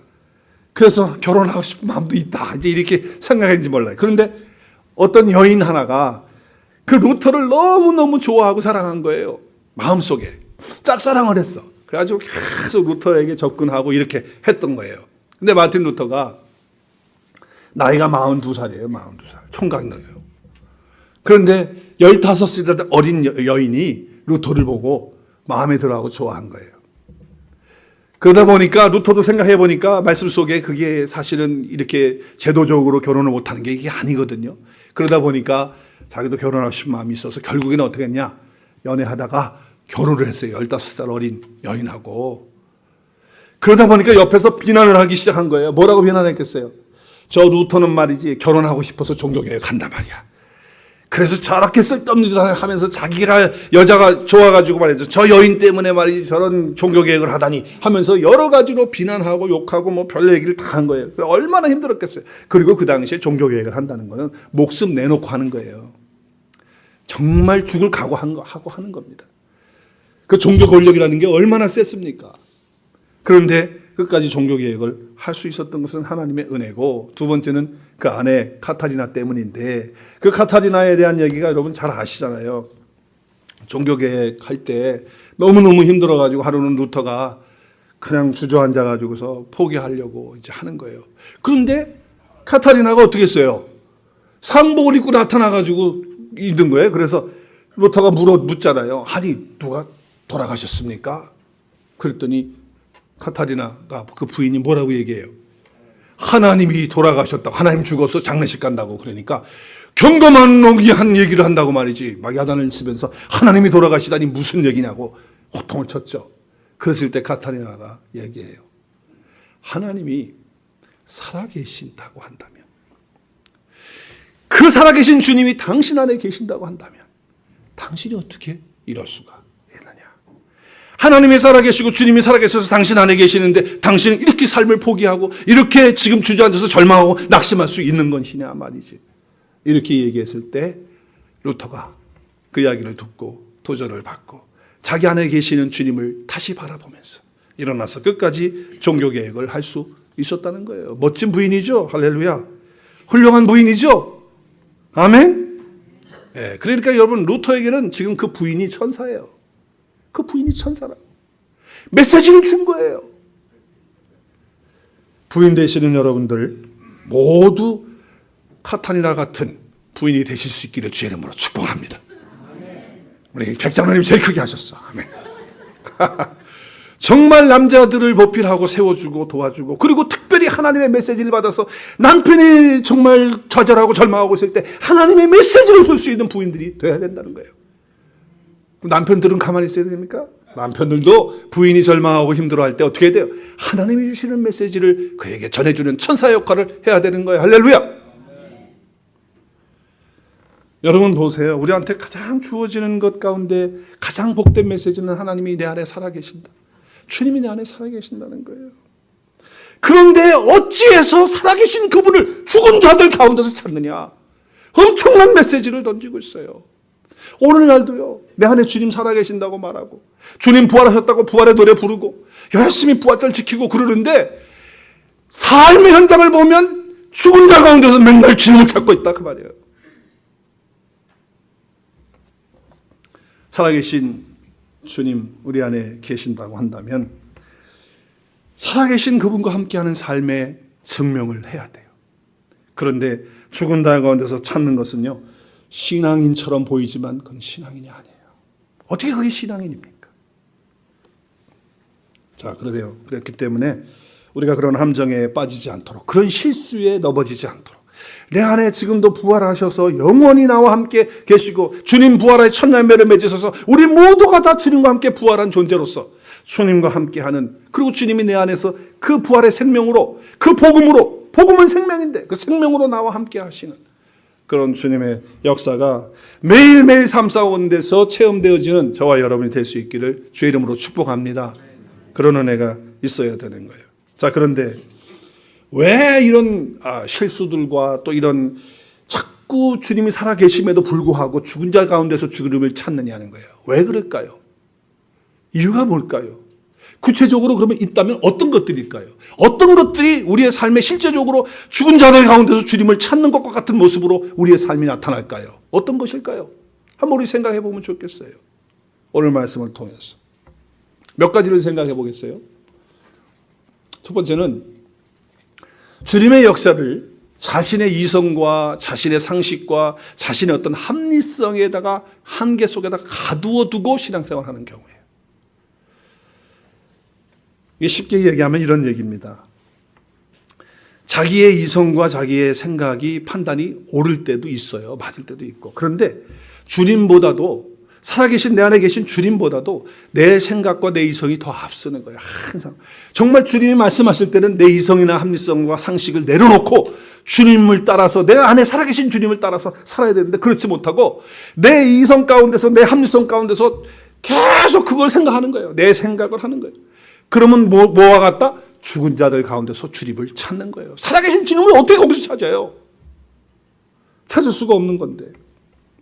그래서 결혼하고 싶은 마음도 있다. 이제 이렇게 생각했는지 몰라요. 그런데 어떤 여인 하나가 그 루터를 너무너무 좋아하고 사랑한 거예요. 마음속에. 짝사랑을 했어. 그래가지고 계속 루터에게 접근하고 이렇게 했던 거예요. 근데 마틴 루터가 나이가 42살이에요. 42살. 총각이에요. 그런데 15살 어린 여인이 루터를 보고 마음에 들어하고 좋아한 거예요. 그러다 보니까 루터도 생각해 보니까 말씀 속에 그게 사실은 이렇게 제도적으로 결혼을 못하는 게 이게 아니거든요. 그러다 보니까 자기도 결혼하고 싶은 마음이 있어서 결국에는 어떻게 했냐. 연애하다가 결혼을 했어요. 15살 어린 여인하고. 그러다 보니까 옆에서 비난을 하기 시작한 거예요. 뭐라고 비난했겠어요? 저 루터는 말이지 결혼하고 싶어서 종교개혁 간단 말이야. 그래서 저렇게 쓸데없는 짓을 하면서 자기가 여자가 좋아가지고 말이죠. 저 여인 때문에 말이지 저런 종교개혁을 하다니 하면서 여러 가지로 비난하고 욕하고 뭐 별 얘기를 다 한 거예요. 얼마나 힘들었겠어요. 그리고 그 당시에 종교개혁을 한다는 거는 목숨 내놓고 하는 거예요. 정말 죽을 각오하고 하는 겁니다. 그 종교 권력이라는 게 얼마나 셌습니까? 그런데 끝까지 종교개혁을 할 수 있었던 것은 하나님의 은혜고, 두 번째는 그 아내 카타리나 때문인데, 그 카타리나에 대한 얘기가 여러분 잘 아시잖아요. 종교개혁 할 때 너무너무 힘들어가지고 하루는 루터가 그냥 주저앉아가지고서 포기하려고 이제 하는 거예요. 그런데 카타리나가 어떻게 했어요? 상복을 입고 나타나가지고 있는 거예요. 그래서 루터가 묻잖아요. 아니, 누가 돌아가셨습니까? 그랬더니 카타리나가 그 부인이 뭐라고 얘기해요? 하나님이 돌아가셨다고. 하나님 죽어서 장례식 간다고. 그러니까 경건한 놈이 한 얘기를 한다고 말이지. 막 야단을 치면서 하나님이 돌아가시다니 무슨 얘기냐고 호통을 쳤죠. 그랬을 때 카타리나가 얘기해요. 하나님이 살아계신다고 한다면, 그 살아계신 주님이 당신 안에 계신다고 한다면 당신이 어떻게 이럴 수가 있느냐. 하나님이 살아계시고 주님이 살아계셔서 당신 안에 계시는데 당신은 이렇게 삶을 포기하고 이렇게 지금 주저앉아서 절망하고 낙심할 수 있는 것이냐 말이지. 이렇게 얘기했을 때 루터가 그 이야기를 듣고 도전을 받고 자기 안에 계시는 주님을 다시 바라보면서 일어나서 끝까지 종교개혁을 할 수 있었다는 거예요. 멋진 부인이죠. 할렐루야. 훌륭한 부인이죠. 아멘. 예, 그러니까 여러분 루터에게는 지금 그 부인이 천사예요. 그 부인이 천사라고. 메시지를 준 거예요. 부인 되시는 여러분들 모두 카탄이나 같은 부인이 되실 수 있기를 주의 이름으로 축복합니다. 우리 백장로님 제일 크게 하셨어. 아멘. 정말 남자들을 보필하고 세워주고 도와주고, 그리고 특별히 하나님의 메시지를 받아서 남편이 정말 좌절하고 절망하고 있을 때 하나님의 메시지를 줄 수 있는 부인들이 돼야 된다는 거예요. 남편들은 가만히 있어야 됩니까? 남편들도 부인이 절망하고 힘들어할 때 어떻게 해야 돼요? 하나님이 주시는 메시지를 그에게 전해주는 천사 역할을 해야 되는 거예요. 할렐루야. 여러분 보세요. 우리한테 가장 주어지는 것 가운데 가장 복된 메시지는 하나님이 내 안에 살아계신다. 주님이 내 안에 살아계신다는 거예요. 그런데 어찌해서 살아계신 그분을 죽은 자들 가운데서 찾느냐. 엄청난 메시지를 던지고 있어요. 오늘날도요. 내 안에 주님 살아계신다고 말하고, 주님 부활하셨다고 부활의 노래 부르고 열심히 부활절 지키고 그러는데 삶의 현장을 보면 죽은 자 가운데서 맨날 주님을 찾고 있다 그 말이에요. 살아계신 주님 우리 안에 계신다고 한다면 살아계신 그분과 함께하는 삶의 증명을 해야 돼요. 그런데 죽은 자 가운데서 찾는 것은요, 신앙인처럼 보이지만 그건 신앙인이 아니에요. 어떻게 그게 신앙인입니까? 자, 그러세요. 그렇기 때문에 우리가 그런 함정에 빠지지 않도록, 그런 실수에 넘어지지 않도록, 내 안에 지금도 부활하셔서 영원히 나와 함께 계시고 주님 부활의 첫 열매를 맺으셔서 우리 모두가 다 주님과 함께 부활한 존재로서 주님과 함께하는, 그리고 주님이 내 안에서 그 부활의 생명으로, 그 복음으로, 복음은 생명인데 그 생명으로 나와 함께 하시는 그런 주님의 역사가 매일매일 삶 가운데서 체험되어지는 저와 여러분이 될 수 있기를 주의 이름으로 축복합니다. 그런 은혜가 있어야 되는 거예요. 자, 그런데 왜 이런 실수들과 또 이런 자꾸 주님이 살아계심에도 불구하고 죽은 자 가운데서 주님을 찾느냐는 거예요. 왜 그럴까요? 이유가 뭘까요? 구체적으로 그러면 있다면 어떤 것들일까요? 어떤 것들이 우리의 삶에 실제적으로 죽은 자들 가운데서 주님을 찾는 것과 같은 모습으로 우리의 삶이 나타날까요? 어떤 것일까요? 한번 우리 생각해 보면 좋겠어요. 오늘 말씀을 통해서 몇 가지를 생각해 보겠어요. 첫 번째는 주님의 역사를 자신의 이성과 자신의 상식과 자신의 어떤 합리성에다가 한계 속에다가 가두어 두고 신앙생활하는 경우예요. 이게 쉽게 얘기하면 이런 얘기입니다. 자기의 이성과 자기의 생각이 판단이 옳을 때도 있어요. 맞을 때도 있고. 그런데 주님보다도, 살아계신 내 안에 계신 주님보다도 내 생각과 내 이성이 더 앞서는 거예요. 항상. 정말 주님이 말씀하실 때는 내 이성이나 합리성과 상식을 내려놓고 주님을 따라서, 내 안에 살아계신 주님을 따라서 살아야 되는데 그렇지 못하고 내 이성 가운데서, 내 합리성 가운데서 계속 그걸 생각하는 거예요. 내 생각을 하는 거예요. 그러면 뭐와 같다? 죽은 자들 가운데서 주님을 찾는 거예요. 살아계신 주님을 어떻게 거기서 찾아요? 찾을 수가 없는 건데.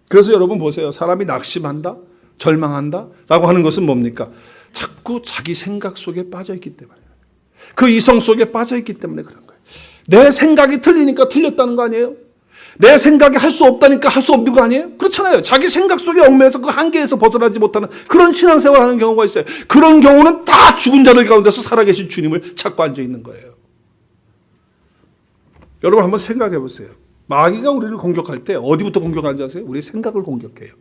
그래서 여러분 보세요. 사람이 낙심한다, 절망한다 라고 하는 것은 뭡니까? 자꾸 자기 생각 속에 빠져있기 때문에, 그 이성 속에 빠져있기 때문에 그런 거예요. 내 생각이 틀리니까 틀렸다는 거 아니에요? 내 생각이 할 수 없다니까 할 수 없는 거 아니에요? 그렇잖아요. 자기 생각 속에 얽매여서 그 한계에서 벗어나지 못하는 그런 신앙생활을 하는 경우가 있어요. 그런 경우는 다 죽은 자들 가운데서 살아계신 주님을 찾고 앉아있는 거예요. 여러분 한번 생각해 보세요. 마귀가 우리를 공격할 때 어디부터 공격하는지 아세요? 우리의 생각을 공격해요.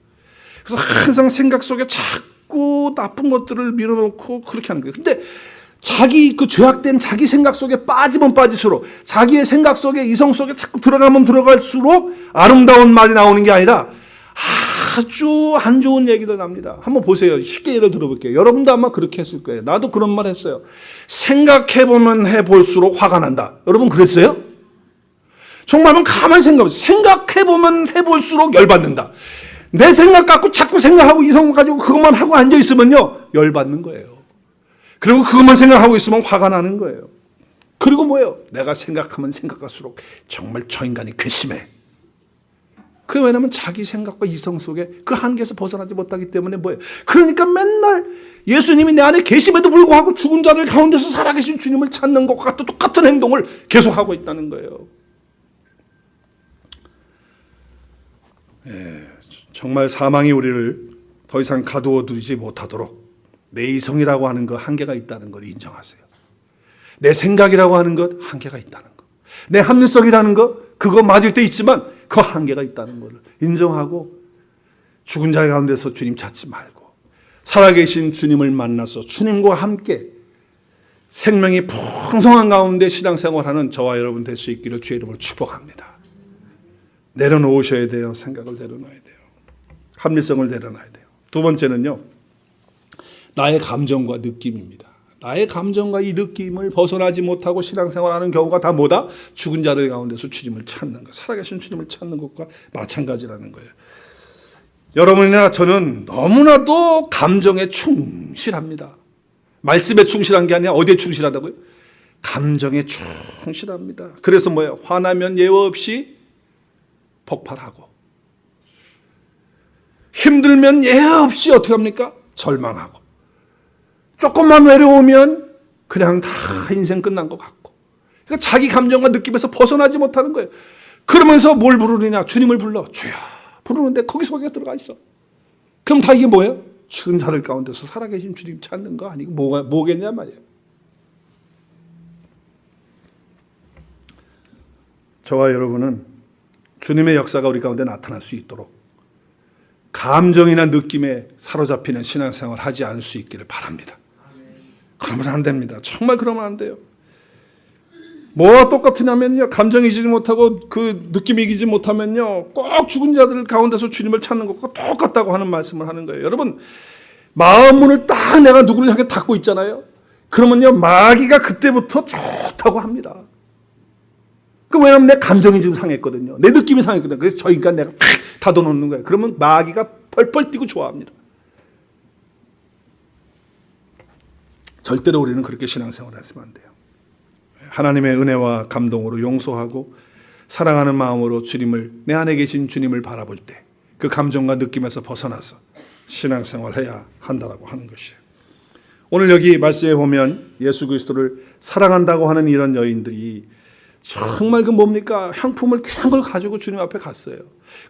그래서 항상 생각 속에 자꾸 나쁜 것들을 밀어놓고 그렇게 하는 거예요. 근데 자기 그 죄악된 자기 생각 속에 빠지면 빠질수록, 자기의 생각 속에, 이성 속에 자꾸 들어가면 들어갈수록 아름다운 말이 나오는 게 아니라 아주 안 좋은 얘기도 납니다. 한번 보세요. 쉽게 예를 들어볼게요. 여러분도 아마 그렇게 했을 거예요. 나도 그런 말 했어요. 생각해보면 해볼수록 화가 난다. 여러분 그랬어요? 정말 한번 가만히 생각해보세요. 생각해보면 해볼수록 열받는다. 내 생각 갖고 자꾸 생각하고 이성 가지고 그것만 하고 앉아있으면요, 열받는 거예요. 그리고 그것만 생각하고 있으면 화가 나는 거예요. 그리고 뭐예요? 내가 생각하면 생각할수록 정말 저 인간이 괘씸해. 그게 왜냐하면 자기 생각과 이성 속에 그 한계에서 벗어나지 못하기 때문에 뭐예요? 그러니까 맨날 예수님이 내 안에 계심에도 불구하고 죽은 자들 가운데서 살아계신 주님을 찾는 것과 같은 똑같은 행동을 계속하고 있다는 거예요. 정말 사망이 우리를 더 이상 가두어 두지 못하도록 내 이성이라고 하는 것 한계가 있다는 걸 인정하세요. 내 생각이라고 하는 것 한계가 있다는 것. 내 합리성이라는 것 그거 맞을 때 있지만 그 한계가 있다는 것을 인정하고 죽은 자 가운데서 주님 찾지 말고 살아계신 주님을 만나서 주님과 함께 생명이 풍성한 가운데 신앙생활하는 저와 여러분 될 수 있기를 주의 이름으로 축복합니다. 내려놓으셔야 돼요. 생각을 내려놔야 돼요. 합리성을 내려놔야 돼요. 두 번째는요. 나의 감정과 느낌입니다. 나의 감정과 이 느낌을 벗어나지 못하고 신앙생활하는 경우가 다 뭐다? 죽은 자들 가운데서 주님을 찾는 것, 살아계신 주님을 찾는 것과 마찬가지라는 거예요. 여러분이나 저는 너무나도 감정에 충실합니다. 말씀에 충실한 게 아니라 어디에 충실하다고요? 감정에 충실합니다. 그래서 뭐예요? 화나면 예외 없이 폭발하고 힘들면 예외 없이 어떻게 합니까? 절망하고 조금만 외로우면 그냥 다 인생 끝난 것 같고 그러니까 자기 감정과 느낌에서 벗어나지 못하는 거예요. 그러면서 뭘 부르느냐? 주님을 불러. 주여 부르는데 거기 속에 들어가 있어. 그럼 다 이게 뭐예요? 죽은 자들 가운데서 살아계신 주님 찾는 거 아니고 뭐겠냐 말이에요. 저와 여러분은 주님의 역사가 우리 가운데 나타날 수 있도록 감정이나 느낌에 사로잡히는 신앙생활 하지 않을 수 있기를 바랍니다. 그러면 안 됩니다. 정말 그러면 안 돼요. 뭐와 똑같으냐면요. 감정이 이기지 못하고 그 느낌이 이기지 못하면요. 꼭 죽은 자들 가운데서 주님을 찾는 것과 똑같다고 하는 말씀을 하는 거예요. 여러분 마음 문을 딱 내가 누구를 향해 닫고 있잖아요. 그러면요. 마귀가 그때부터 좋다고 합니다. 왜냐하면 내 감정이 지금 상했거든요. 내 느낌이 상했거든요. 그래서 저 인간 내가 팍 닫아놓는 거예요. 그러면 마귀가 펄펄 뛰고 좋아합니다. 절대로 우리는 그렇게 신앙생활을 했으면 안 돼요. 하나님의 은혜와 감동으로 용서하고 사랑하는 마음으로 주님을 내 안에 계신 주님을 바라볼 때 그 감정과 느낌에서 벗어나서 신앙생활해야 한다라고 하는 것이에요. 오늘 여기 말씀에 보면 예수 그리스도를 사랑한다고 하는 이런 여인들이 정말 그 뭡니까? 향품을 귀한 걸 가지고 주님 앞에 갔어요.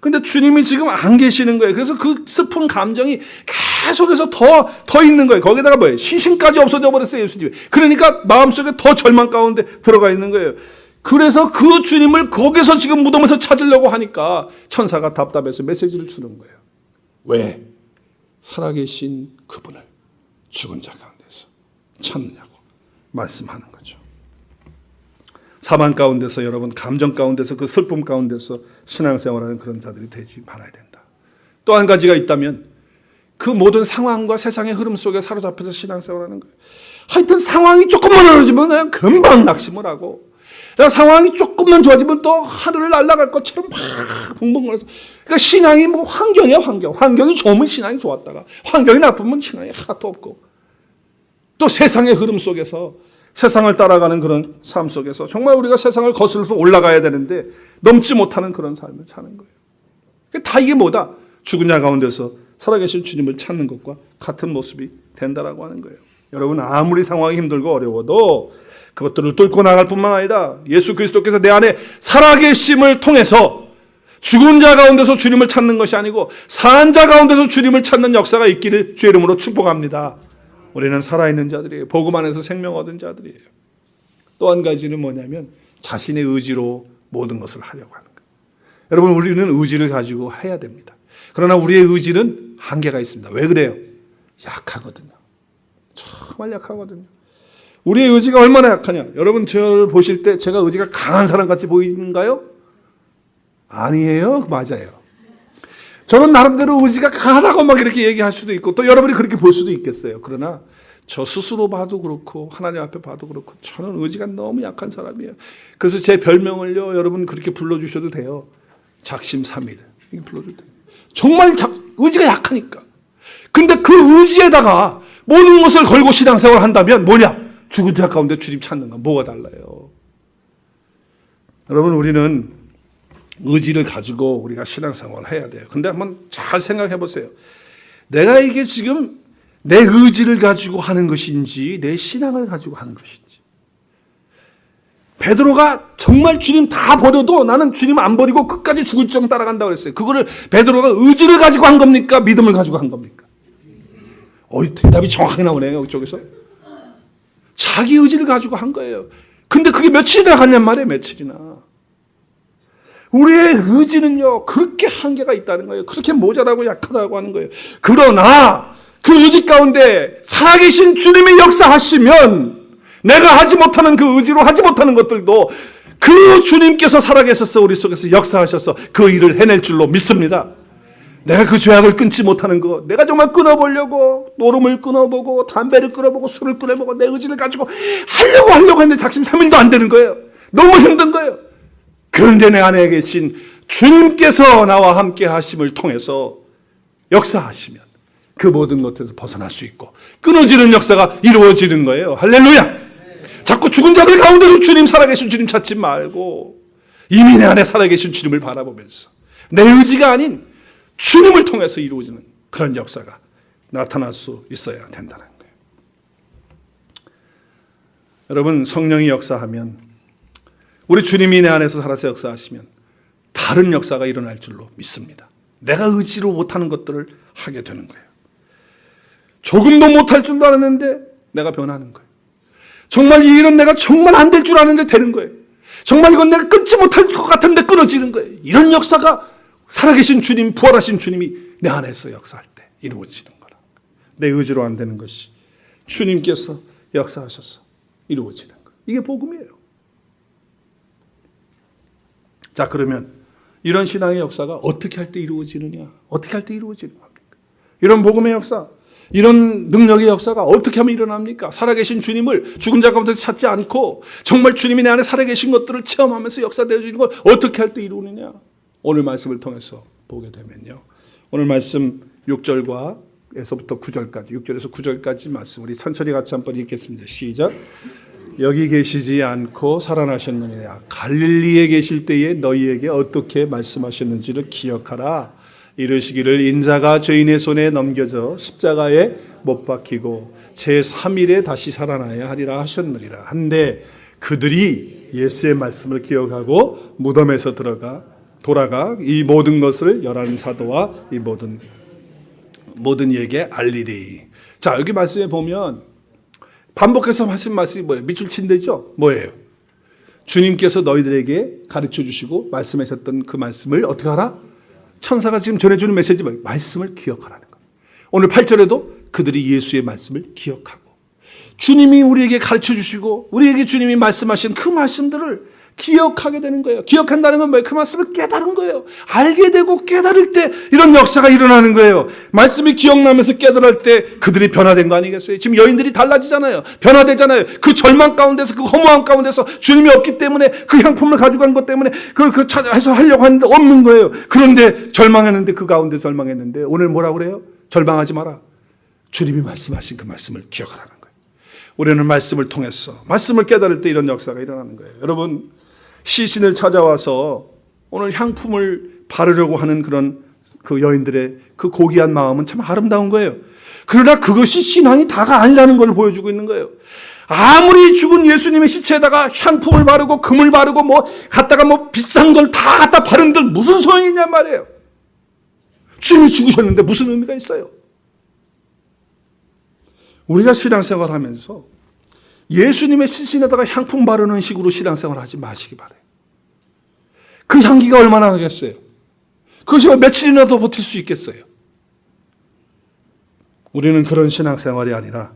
근데 주님이 지금 안 계시는 거예요. 그래서 그 슬픈 감정이 계속해서 더 있는 거예요. 거기다가 뭐예요? 시신까지 없어져 버렸어요, 예수님이. 그러니까 마음속에 더 절망 가운데 들어가 있는 거예요. 그래서 그 주님을 거기서 지금 무덤에서 찾으려고 하니까 천사가 답답해서 메시지를 주는 거예요. 왜? 살아계신 그분을 죽은 자 가운데서 찾느냐고 말씀하는 거죠. 사망 가운데서 여러분 감정 가운데서 그 슬픔 가운데서 신앙생활하는 그런 자들이 되지 말아야 된다. 또 한 가지가 있다면 그 모든 상황과 세상의 흐름 속에 사로잡혀서 신앙생활하는 거예요. 하여튼 상황이 조금만 어려지면 그냥 금방 낙심을 하고 상황이 조금만 좋아지면 또 하늘을 날아갈 것처럼 막 붕붕거려서 그러니까 신앙이 뭐 환경이야 환경이 좋으면 신앙이 좋았다가 환경이 나쁘면 신앙이 하나도 없고 또 세상의 흐름 속에서 세상을 따라가는 그런 삶 속에서 정말 우리가 세상을 거슬러서 올라가야 되는데 넘지 못하는 그런 삶을 사는 거예요. 다 이게 뭐다? 죽은 자 가운데서 살아계신 주님을 찾는 것과 같은 모습이 된다라고 하는 거예요. 여러분 아무리 상황이 힘들고 어려워도 그것들을 뚫고 나갈 뿐만 아니라 예수 그리스도께서 내 안에 살아계심을 통해서 죽은 자 가운데서 주님을 찾는 것이 아니고 산 자 가운데서 주님을 찾는 역사가 있기를 주의 이름으로 축복합니다. 우리는 살아있는 자들이에요. 복음 안에서 생명 얻은 자들이에요. 또 한 가지는 뭐냐면 자신의 의지로 모든 것을 하려고 하는 거예요. 여러분 우리는 의지를 가지고 해야 됩니다. 그러나 우리의 의지는 한계가 있습니다. 왜 그래요? 약하거든요. 정말 약하거든요. 우리의 의지가 얼마나 약하냐. 여러분 저를 보실 때 제가 의지가 강한 사람 같이 보이는가요? 아니에요. 맞아요. 저는 나름대로 의지가 강하다고 막 이렇게 얘기할 수도 있고 또 여러분이 그렇게 볼 수도 있겠어요. 그러나 저 스스로 봐도 그렇고 하나님 앞에 봐도 그렇고 저는 의지가 너무 약한 사람이에요. 그래서 제 별명을요 여러분 그렇게 불러주셔도 돼요. 작심삼일 이렇게 불러줘도 돼요. 정말 의지가 약하니까. 근데 그 의지에다가 모든 것을 걸고 신앙생활을 한다면 뭐냐? 죽은 자 가운데 주님 찾는 건 뭐가 달라요? 여러분 우리는 의지를 가지고 우리가 신앙생활을 해야 돼요. 근데 한번 잘 생각해 보세요. 내가 이게 지금 내 의지를 가지고 하는 것인지 내 신앙을 가지고 하는 것인지 베드로가 정말 주님 다 버려도 나는 주님 안 버리고 끝까지 죽을 정 따라간다고 그랬어요. 그거를 베드로가 의지를 가지고 한 겁니까? 믿음을 가지고 한 겁니까? 대답이 정확하게 나오네요. 이쪽에서. 자기 의지를 가지고 한 거예요. 근데 그게 며칠이나 갔냔 말이에요. 며칠이나. 우리의 의지는요, 그렇게 한계가 있다는 거예요. 그렇게 모자라고 약하다고 하는 거예요. 그러나 그 의지 가운데 살아계신 주님이 역사하시면 내가 하지 못하는 그 의지로 하지 못하는 것들도 그 주님께서 살아계셔서 우리 속에서 역사하셔서 그 일을 해낼 줄로 믿습니다. 내가 그 죄악을 끊지 못하는 거, 내가 정말 끊어보려고 노름을 끊어보고 담배를 끊어보고 술을 끊어보고 내 의지를 가지고 하려고 했는데 작심삼일도 안 되는 거예요. 너무 힘든 거예요. 그런데 내 안에 계신 주님께서 나와 함께 하심을 통해서 역사하시면 그 모든 것에서 벗어날 수 있고 끊어지는 역사가 이루어지는 거예요. 할렐루야. 자꾸 죽은 자들 가운데서 주님 살아계신 주님 찾지 말고 이미 내 안에 살아계신 주님을 바라보면서 내 의지가 아닌 주님을 통해서 이루어지는 그런 역사가 나타날 수 있어야 된다는 거예요. 여러분, 성령이 역사하면, 우리 주님이 내 안에서 살아서 역사하시면 다른 역사가 일어날 줄로 믿습니다. 내가 의지로 못하는 것들을 하게 되는 거예요. 조금도 못할 줄도 알았는데 내가 변하는 거예요. 정말 이 일은 내가 정말 안 될 줄 아는데 되는 거예요. 정말 이건 내가 끊지 못할 것 같은데 끊어지는 거예요. 이런 역사가 살아계신 주님, 부활하신 주님이 내 안에서 역사할 때 이루어지는 거라. 내 의지로 안 되는 것이 주님께서 역사하셔서 이루어지는 거예요. 이게 복음이에요. 자, 그러면 이런 신앙의 역사가 어떻게 할 때 이루어지느냐? 어떻게 할 때 이루어지는 겁니까? 이런 복음의 역사, 이런 능력의 역사가 어떻게 하면 일어납니까? 살아계신 주님을 죽은 자 가운데서 찾지 않고 정말 주님이 내 안에 살아계신 것들을 체험하면서 역사되어지는 걸 어떻게 할 때 이루느냐? 오늘 말씀을 통해서 보게 되면요, 오늘 말씀 6절과 에서부터 9절까지, 6절에서 9절까지 말씀 우리 천천히 같이 한번 읽겠습니다. 시작. 여기 계시지 않고 살아나셨느니라. 갈릴리에 계실 때에 너희에게 어떻게 말씀하셨는지를 기억하라. 이르시기를 인자가 죄인의 손에 넘겨져 십자가에 못 박히고 제3일에 다시 살아나야 하리라 하셨느니라. 한데 그들이 예수의 말씀을 기억하고 무덤에서 돌아가 이 모든 것을 열한 사도와 이 모든 이에게 알리리. 자, 여기 말씀에 보면 반복해서 하신 말씀이 뭐예요? 밑줄 친대죠? 뭐예요? 주님께서 너희들에게 가르쳐 주시고 말씀하셨던 그 말씀을 어떻게 하라? 천사가 지금 전해주는 메시지 뭐예요? 말씀을 기억하라는 거예요. 오늘 8절에도 그들이 예수의 말씀을 기억하고 주님이 우리에게 가르쳐 주시고 우리에게 주님이 말씀하신 그 말씀들을 기억하게 되는 거예요. 기억한다는 건 뭐예요? 그 말씀을 깨달은 거예요. 알게 되고 깨달을 때 이런 역사가 일어나는 거예요. 말씀이 기억나면서 깨달을 때 그들이 변화된 거 아니겠어요? 지금 여인들이 달라지잖아요. 변화되잖아요. 그 절망 가운데서, 그 허무함 가운데서 주님이 없기 때문에, 그 향품을 가지고 간 것 때문에 그걸 찾아서 하려고 하는데 없는 거예요. 그런데 절망했는데, 그 가운데 절망했는데 오늘 뭐라고 그래요? 절망하지 마라. 주님이 말씀하신 그 말씀을 기억하라는 거예요. 우리는 말씀을 통해서 말씀을 깨달을 때 이런 역사가 일어나는 거예요. 여러분, 시신을 찾아와서 오늘 향품을 바르려고 하는 그런 그 여인들의 그 고귀한 마음은 참 아름다운 거예요. 그러나 그것이 신앙이 다가 아니라는 걸 보여주고 있는 거예요. 아무리 죽은 예수님의 시체에다가 향품을 바르고 금을 바르고 갖다가 비싼 걸 다 갖다 바른들 무슨 소용이 있냔 말이에요. 주님이 죽으셨는데 무슨 의미가 있어요? 우리가 신앙생활 하면서 예수님의 시신에다가 향품 바르는 식으로 신앙생활 하지 마시기 바라요. 그 향기가 얼마나 하겠어요? 그것이 며칠이나 더 버틸 수 있겠어요? 우리는 그런 신앙생활이 아니라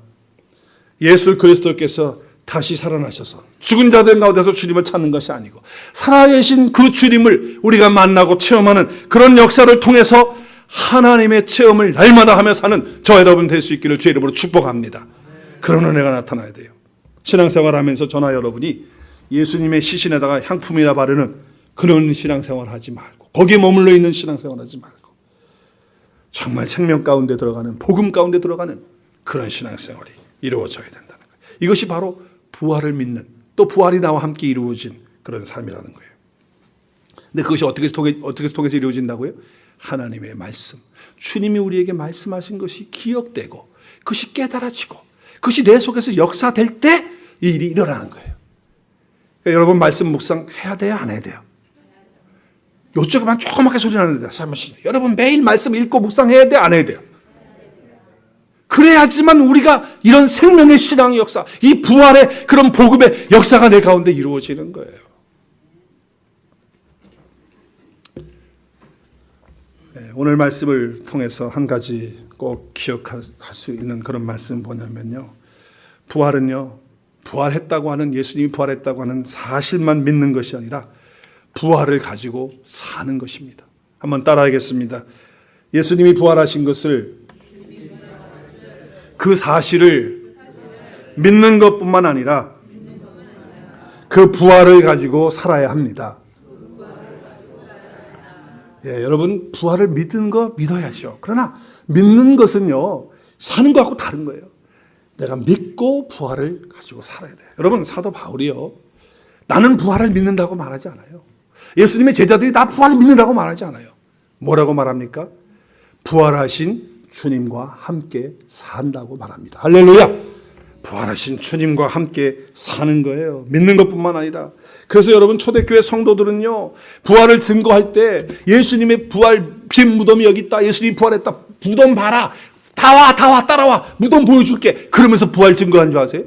예수 그리스도께서 다시 살아나셔서 죽은 자들 가운데서 주님을 찾는 것이 아니고 살아계신 그 주님을 우리가 만나고 체험하는 그런 역사를 통해서 하나님의 체험을 날마다 하며 사는 저 여러분 될 수 있기를 주의 이름으로 축복합니다. 그런 은혜가 나타나야 돼요. 신앙생활하면서 저나 여러분이 예수님의 시신에다가 향품이나 바르는 그런 신앙생활 하지 말고, 거기에 머물러 있는 신앙생활 하지 말고 정말 생명 가운데 들어가는, 복음 가운데 들어가는 그런 신앙생활이 이루어져야 된다는 거예요. 이것이 바로 부활을 믿는, 또 부활이 나와 함께 이루어진 그런 삶이라는 거예요. 근데 그것이 어떻게 통해서 이루어진다고요? 하나님의 말씀, 주님이 우리에게 말씀하신 것이 기억되고 그것이 깨달아지고 그것이 내 속에서 역사될 때 이 일이 일어나는 거예요. 여러분 말씀 묵상해야 돼요? 안 해야 돼요? 요쪽에만 조그맣게 소리 나는데 여러분 매일 말씀 읽고 묵상해야 돼요? 안 해야 돼요? 그래야지만 우리가 이런 생명의 신앙의 역사, 이 부활의 그런 복음의 역사가 내 가운데 이루어지는 거예요. 오늘 말씀을 통해서 한 가지 꼭 기억할 수 있는 그런 말씀은 뭐냐면요. 부활은요, 부활했다고 하는, 예수님이 부활했다고 하는 사실만 믿는 것이 아니라 부활을 가지고 사는 것입니다. 한번 따라하겠습니다. 예수님이 부활하신 것을, 그 사실을 믿는 것뿐만 아니라 그 부활을 가지고 살아야 합니다. 예, 여러분 부활을 믿는 거 믿어야죠. 그러나 믿는 것은요, 사는 것하고 다른 거예요. 내가 믿고 부활을 가지고 살아야 돼요. 여러분 사도 바울이요, 나는 부활을 믿는다고 말하지 않아요. 예수님의 제자들이 나 부활을 믿는다고 말하지 않아요. 뭐라고 말합니까? 부활하신 주님과 함께 산다고 말합니다. 할렐루야! 부활하신 주님과 함께 사는 거예요. 믿는 것뿐만 아니라. 그래서 여러분 초대교회 성도들은요, 부활을 증거할 때 예수님의 부활 빈 무덤이 여기 있다, 예수님이 부활했다, 무덤 봐라, 다 와 따라와, 무덤 보여줄게, 그러면서 부활 증거한 줄 아세요?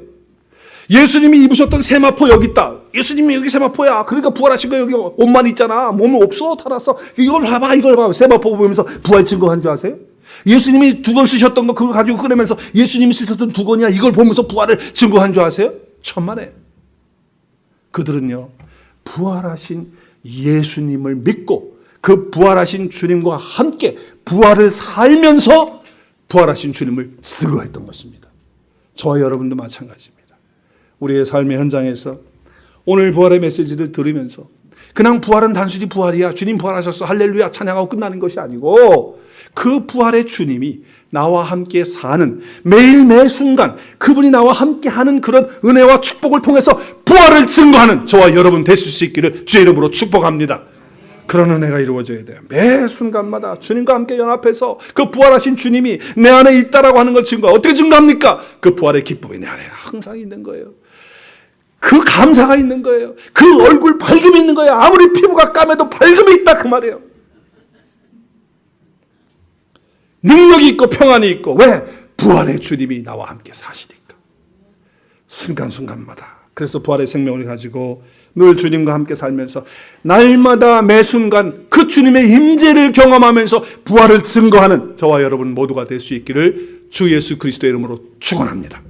예수님이 입으셨던 세마포 여기 있다, 예수님이 여기 세마포야, 그러니까 부활하신 거 여기 옷만 있잖아, 몸은 없어, 달았어, 이걸 봐봐, 이걸 봐봐, 세마포 보면서 부활 증거한 줄 아세요? 예수님이 두건 쓰셨던 거 그거 가지고 꺼내면서 예수님이 쓰셨던 두건이야, 이걸 보면서 부활을 증거한 줄 아세요? 천만에. 그들은요, 부활하신 예수님을 믿고 그 부활하신 주님과 함께 부활을 살면서 부활하신 주님을 증거했던 것입니다. 저와 여러분도 마찬가지입니다. 우리의 삶의 현장에서 오늘 부활의 메시지를 들으면서 그냥 부활은 단순히 부활이야, 주님 부활하셨어, 할렐루야 찬양하고 끝나는 것이 아니고, 그 부활의 주님이 나와 함께 사는 매일 매 순간 그분이 나와 함께 하는 그런 은혜와 축복을 통해서 부활을 증거하는 저와 여러분 되실 수 있기를 주의 이름으로 축복합니다. 그런 은혜가 이루어져야 돼요. 매 순간마다 주님과 함께 연합해서 그 부활하신 주님이 내 안에 있다라고 하는 걸 증거. 어떻게 증거합니까? 그 부활의 기쁨이 내 안에 항상 있는 거예요. 그 감사가 있는 거예요. 그 얼굴 밝음이 있는 거예요. 아무리 피부가 까매도 밝음이 있다 그 말이에요. 능력이 있고 평안이 있고. 왜? 부활의 주님이 나와 함께 사시니까. 순간순간마다. 그래서 부활의 생명을 가지고 늘 주님과 함께 살면서 날마다 매 순간 그 주님의 임재를 경험하면서 부활을 증거하는 저와 여러분 모두가 될 수 있기를 주 예수 그리스도의 이름으로 축원합니다.